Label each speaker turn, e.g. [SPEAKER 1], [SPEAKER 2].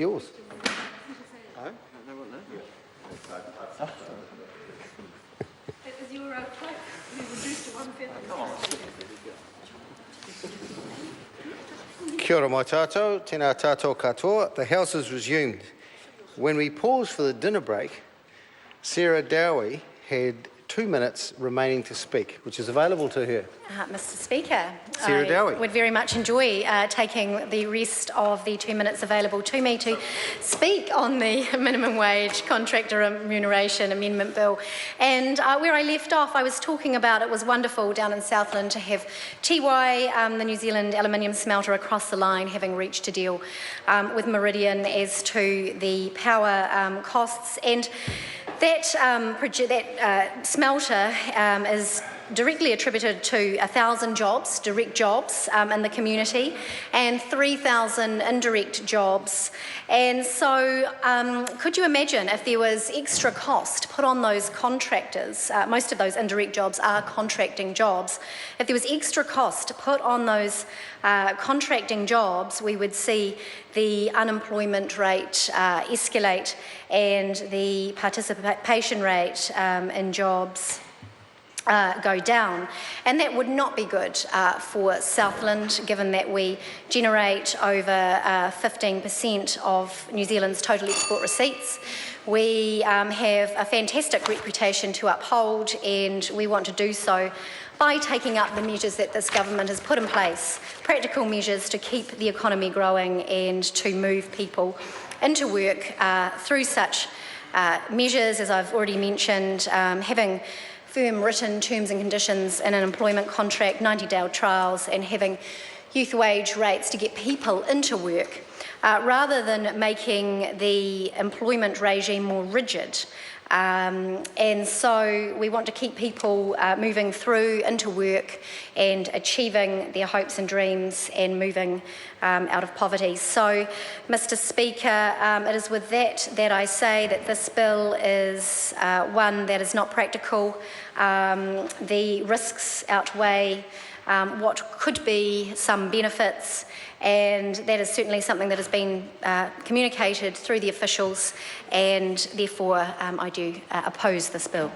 [SPEAKER 1] yours.
[SPEAKER 2] Is your cloak reduced to 1 feather?
[SPEAKER 1] Kia ora mai tātou, tēnā tātou katoa. The House is resumed. When we paused for the dinner break, Sarah Dowie had 2 minutes remaining to speak, which is available to her.
[SPEAKER 2] Mr Speaker,
[SPEAKER 1] Sarah Dowie.
[SPEAKER 2] I would very much enjoy taking the rest of the 2 minutes available to me to speak on the minimum wage contractor remuneration amendment bill. And where I left off, I was talking about it was wonderful down in Southland to have TY, the New Zealand aluminium smelter across the line, having reached a deal with Meridian as to the power costs. And that smelter is directly attributed to 1,000 jobs, direct jobs in the community, and 3,000 indirect jobs. And so could you imagine if there was extra cost put on those contractors? Most of those indirect jobs are contracting jobs. If there was extra cost put on those contracting jobs, we would see the unemployment rate escalate and the participation rate in jobs go down. And that would not be good for Southland, given that we generate over 15% of New Zealand's total export receipts. We have a fantastic reputation to uphold, and we want to do so by taking up the measures that this government has put in place, practical measures to keep the economy growing and to move people into work through such measures, as I've already mentioned, having firm written terms and conditions in an employment contract, 90-day trials, and having youth wage rates to get people into work, rather than making the employment regime more rigid. And so we want to keep people moving through into work and achieving their hopes and dreams and moving out of poverty. So, Mr Speaker, it is with that I say that this bill is one that is not practical. The risks outweigh what could be some benefits, and that is certainly something that has been communicated through the officials, and therefore I do oppose this bill.